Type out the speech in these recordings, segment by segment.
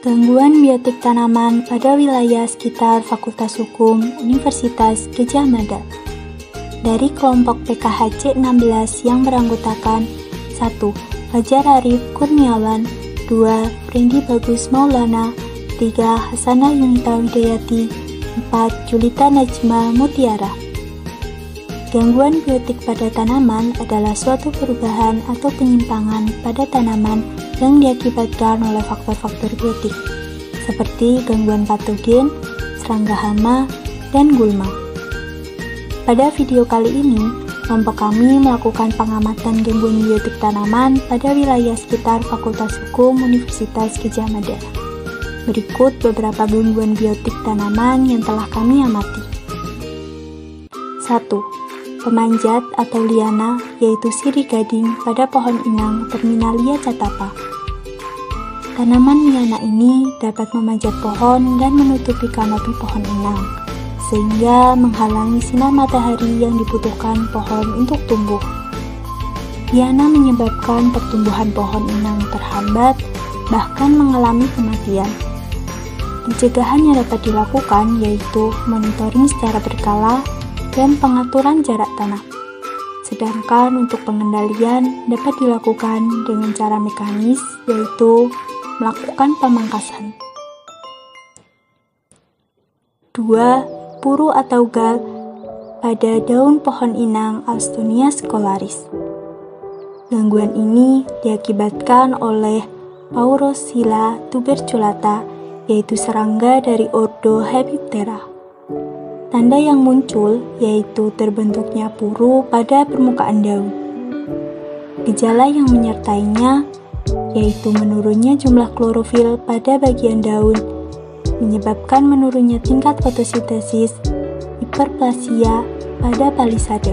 Gangguan biotik tanaman pada wilayah sekitar Fakultas Hukum Universitas Gadjah Mada. Dari kelompok PKHC 16 yang beranggotakan 1. Fajar Arif Kurniawan, 2. Friendly Bagus Maulana, 3. Hasanah Yunita Widayati, 4. Julita Najma Mutiara. Gangguan biotik pada tanaman adalah suatu perubahan atau penyimpangan pada tanaman yang diakibatkan oleh faktor-faktor biotik, seperti gangguan patogen, serangga hama, dan gulma. Pada video kali ini, kelompok kami melakukan pengamatan gangguan biotik tanaman pada wilayah sekitar Fakultas Hukum Universitas Gadjah Mada. Berikut beberapa gangguan biotik tanaman yang telah kami amati. 1. Pemanjat atau liana, yaitu sirih gading pada pohon inang Terminalia catapa. Tanaman liana ini dapat memanjat pohon dan menutupi kanopi pohon inang, sehingga menghalangi sinar matahari yang dibutuhkan pohon untuk tumbuh. Liana menyebabkan pertumbuhan pohon inang terhambat, bahkan mengalami kematian. Pencegahan yang dapat dilakukan yaitu monitoring secara berkala dan pengaturan jarak tanam. Sedangkan untuk pengendalian dapat dilakukan dengan cara mekanis, yaitu melakukan pemangkasan. 2. Puru atau gal pada daun pohon inang Alstonia scolaris. Gangguan ini diakibatkan oleh Paurosila tuberculata, yaitu serangga dari ordo Hemiptera. Tanda yang muncul yaitu terbentuknya puru pada permukaan daun. Gejala yang menyertainya yaitu menurunnya jumlah klorofil pada bagian daun, menyebabkan menurunnya tingkat fotosintesis, hiperplasia pada palisade.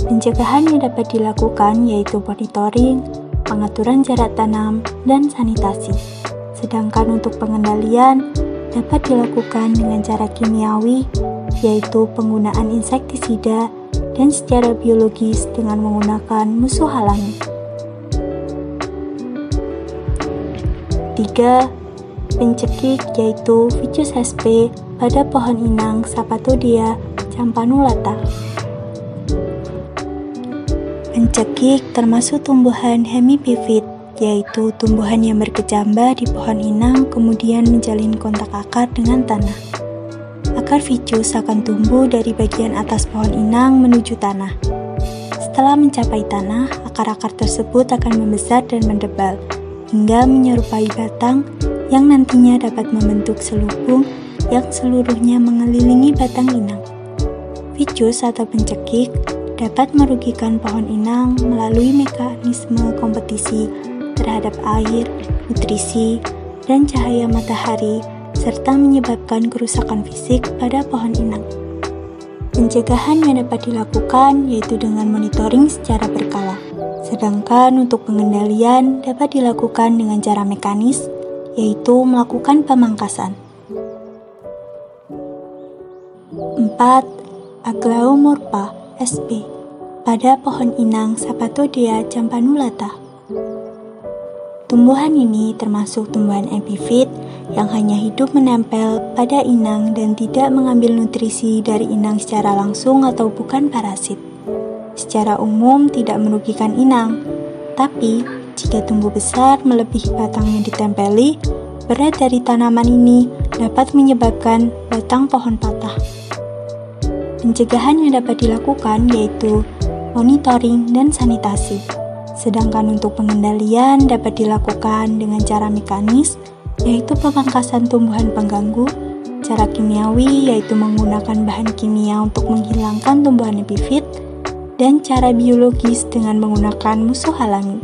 Pencegahan yang dapat dilakukan yaitu monitoring, pengaturan jarak tanam, dan sanitasi. Sedangkan untuk pengendalian dapat dilakukan dengan cara kimiawi, yaitu penggunaan insektisida, dan secara biologis dengan menggunakan musuh alami. 3. Pencekik yaitu Ficus sp pada pohon inang Sapatodea campanulata. Pencekik termasuk tumbuhan hemipifit, yaitu tumbuhan yang berkecambah di pohon inang kemudian menjalin kontak akar dengan tanah. Akar ficus akan tumbuh dari bagian atas pohon inang menuju tanah. Setelah mencapai tanah, akar-akar tersebut akan membesar dan mendebal, hingga menyerupai batang yang nantinya dapat membentuk selubung yang seluruhnya mengelilingi batang inang. Ficus atau pencekik dapat merugikan pohon inang melalui mekanisme kompetisi terhadap air, nutrisi, dan cahaya matahari, serta menyebabkan kerusakan fisik pada pohon inang. Pencegahan yang dapat dilakukan yaitu dengan monitoring secara berkala. Sedangkan untuk pengendalian dapat dilakukan dengan cara mekanis, yaitu melakukan pemangkasan. 4. Aglaomorpha sp pada pohon inang Sapatodea campanulata. Tumbuhan ini termasuk tumbuhan epifit yang hanya hidup menempel pada inang dan tidak mengambil nutrisi dari inang secara langsung atau bukan parasit. Secara umum tidak merugikan inang, tapi jika tumbuh besar melebihi batang yang ditempeli, berat dari tanaman ini dapat menyebabkan batang pohon patah. Pencegahan yang dapat dilakukan yaitu monitoring dan sanitasi. Sedangkan untuk pengendalian dapat dilakukan dengan cara mekanis, yaitu pemangkasan tumbuhan pengganggu, cara kimiawi yaitu menggunakan bahan kimia untuk menghilangkan tumbuhan epifit, dan cara biologis dengan menggunakan musuh alami.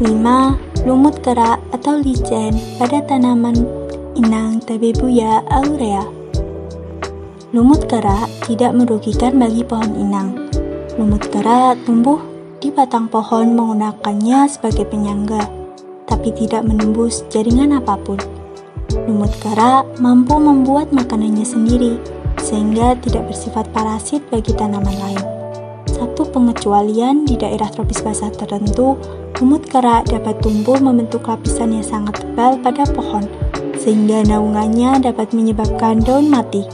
5. Lumut kera atau lichen pada tanaman inang Tabebuya aurea. Lumut kera tidak merugikan bagi pohon inang. Lumut kera tumbuh di batang pohon menggunakannya sebagai penyangga, tapi tidak menembus jaringan apapun. Lumut kera mampu membuat makanannya sendiri, sehingga tidak bersifat parasit bagi tanaman lain. Satu pengecualian di daerah tropis basah tertentu lumut kerak dapat tumbuh membentuk lapisan yang sangat tebal pada pohon, sehingga naungannya dapat menyebabkan daun mati.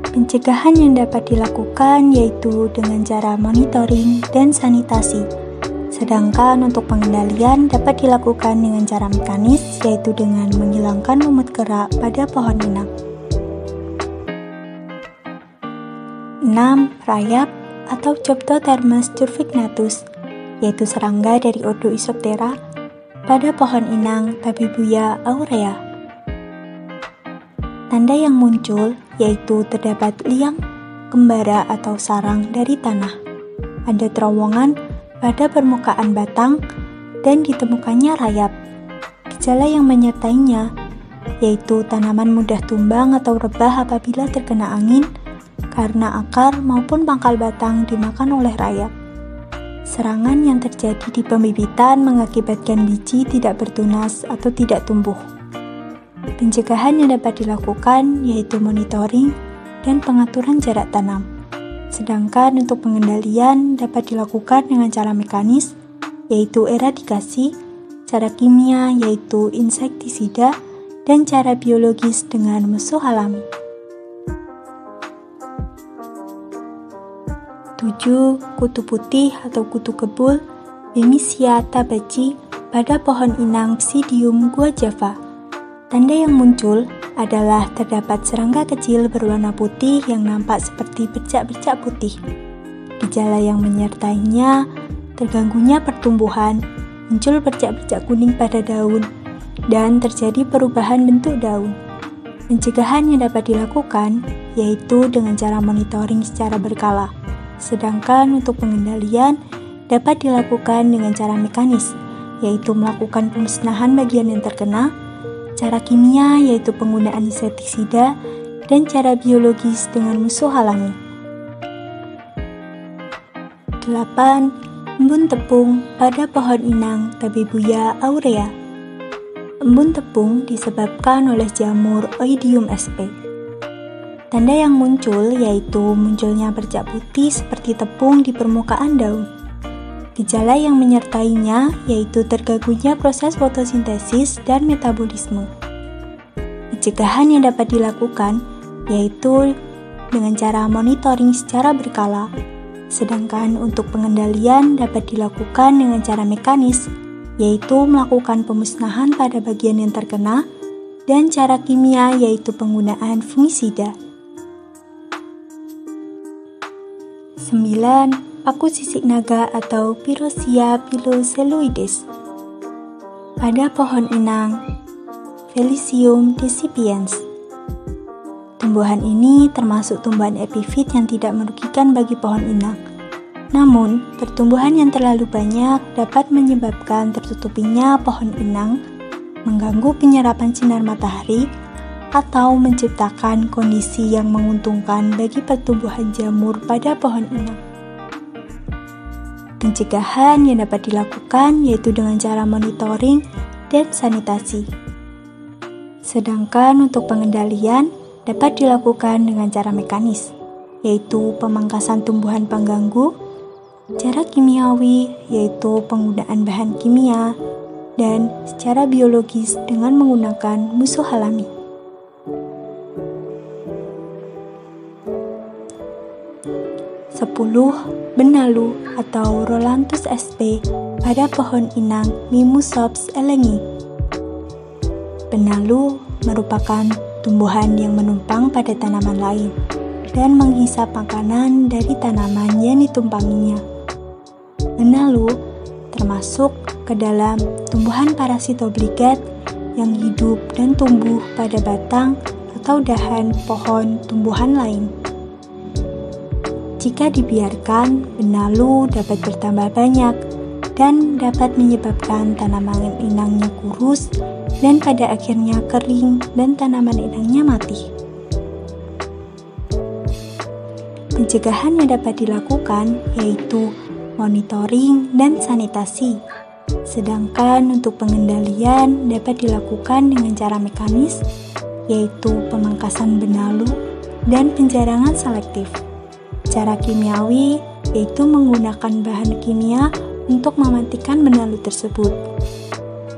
Pencegahan yang dapat dilakukan yaitu dengan cara monitoring dan sanitasi. Sedangkan untuk pengendalian dapat dilakukan dengan cara mekanis, yaitu dengan menghilangkan lumut kerak pada pohon inang. 6. Rayap atau Coptothermes curvignatus, yaitu serangga dari ordo Isoptera pada pohon inang Tabebuia aurea. Tanda yang muncul yaitu terdapat liang kembara atau sarang dari tanah, ada terowongan pada permukaan batang, dan ditemukannya rayap. Gejala yang menyertainya yaitu tanaman mudah tumbang atau rebah apabila terkena angin karena akar maupun pangkal batang dimakan oleh rayap. Serangan yang terjadi di pembibitan mengakibatkan biji tidak bertunas atau tidak tumbuh. Pencegahan yang dapat dilakukan yaitu monitoring dan pengaturan jarak tanam. Sedangkan untuk pengendalian dapat dilakukan dengan cara mekanis, yaitu eradikasi, cara kimia yaitu insektisida, dan cara biologis dengan musuh alami. 7. Kutu putih atau kutu kebul Bemisia tabaci pada pohon inang Psidium guajava. Tanda yang muncul adalah terdapat serangga kecil berwarna putih yang nampak seperti bercak-bercak putih. Gejala yang menyertainya terganggunya pertumbuhan, muncul bercak-bercak kuning pada daun, dan terjadi perubahan bentuk daun. Pencegahan yang dapat dilakukan yaitu dengan cara monitoring secara berkala. Sedangkan untuk pengendalian dapat dilakukan dengan cara mekanis, yaitu melakukan pemusnahan bagian yang terkena, cara kimia yaitu penggunaan insektisida, dan cara biologis dengan musuh alami. 8. Embun tepung pada pohon inang Tabebuia aurea. Embun tepung disebabkan oleh jamur Oidium sp. Tanda yang muncul yaitu munculnya bercak putih seperti tepung di permukaan daun. Gejala yang menyertainya yaitu terganggunya proses fotosintesis dan metabolisme. Pencegahan yang dapat dilakukan yaitu dengan cara monitoring secara berkala. Sedangkan untuk pengendalian dapat dilakukan dengan cara mekanis, yaitu melakukan pemusnahan pada bagian yang terkena, dan cara kimia yaitu penggunaan fungisida. 9. Paku sisik naga atau Pyrosia piloceloides pada pohon inang Velicium decipiens. Tumbuhan ini termasuk tumbuhan epifit yang tidak merugikan bagi pohon inang. Namun, pertumbuhan yang terlalu banyak dapat menyebabkan tertutupinya pohon inang, mengganggu penyerapan sinar matahari, atau menciptakan kondisi yang menguntungkan bagi pertumbuhan jamur pada pohon inang. Pencegahan yang dapat dilakukan yaitu dengan cara monitoring dan sanitasi. Sedangkan untuk pengendalian dapat dilakukan dengan cara mekanis, yaitu pemangkasan tumbuhan pengganggu, cara kimiawi yaitu penggunaan bahan kimia, dan secara biologis dengan menggunakan musuh alami. 10. Benalu atau Rholanthus sp pada pohon inang Mimosops elengi. Benalu merupakan tumbuhan yang menumpang pada tanaman lain dan menghisap makanan dari tanaman yang ditumpanginya. Benalu termasuk ke dalam tumbuhan parasit obligat yang hidup dan tumbuh pada batang atau dahan pohon tumbuhan lain. Jika dibiarkan, benalu dapat bertambah banyak dan dapat menyebabkan tanaman inangnya kurus dan pada akhirnya kering dan tanaman inangnya mati. Pencegahan yang dapat dilakukan yaitu monitoring dan sanitasi. Sedangkan untuk pengendalian dapat dilakukan dengan cara mekanis, yaitu pemangkasan benalu dan penjarangan selektif. Cara kimiawi yaitu menggunakan bahan kimia untuk mematikan benalu tersebut.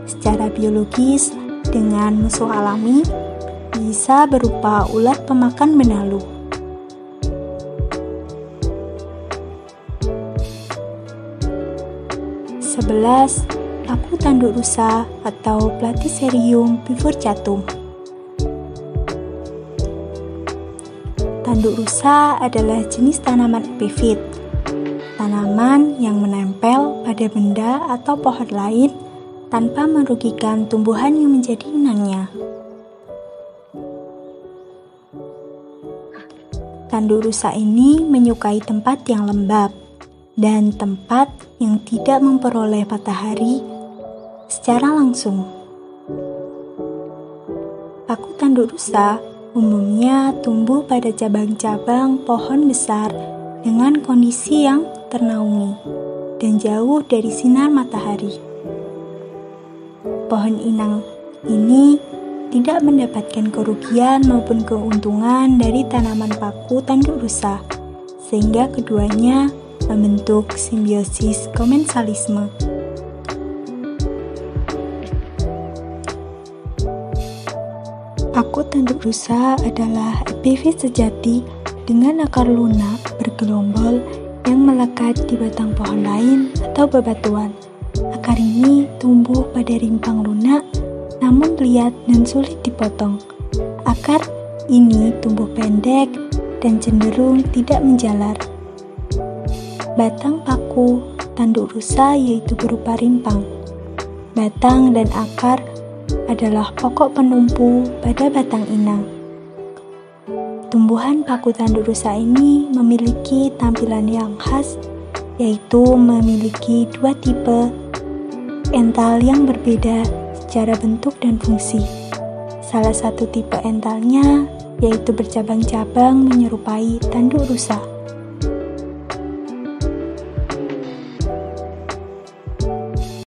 Secara biologis, dengan musuh alami, bisa berupa ulat pemakan benalu. Sebelas, paku tanduk rusa atau Platycerium bifurcatum. Tanduk rusa adalah jenis tanaman epifit, tanaman yang menempel pada benda atau pohon lain tanpa merugikan tumbuhan yang menjadi inangnya. Tanduk rusa ini menyukai tempat yang lembab dan tempat yang tidak memperoleh matahari secara langsung. Paku tanduk rusa umumnya tumbuh pada cabang-cabang pohon besar dengan kondisi yang ternaungi dan jauh dari sinar matahari. Pohon inang ini tidak mendapatkan kerugian maupun keuntungan dari tanaman paku tanduk rusa, sehingga keduanya membentuk simbiosis komensalisme. Paku tanduk rusa adalah epifit sejati dengan akar lunak bergelombol yang melekat di batang pohon lain atau bebatuan. Akar ini tumbuh pada rimpang lunak, namun liat dan sulit dipotong. Akar ini tumbuh pendek dan cenderung tidak menjalar. Batang paku tanduk rusa yaitu berupa rimpang. Batang dan akar adalah pokok penumpu pada batang inang. Tumbuhan paku tanduk rusa ini memiliki tampilan yang khas, yaitu memiliki dua tipe ental yang berbeda secara bentuk dan fungsi. Salah satu tipe entalnya yaitu bercabang-cabang menyerupai tanduk rusa.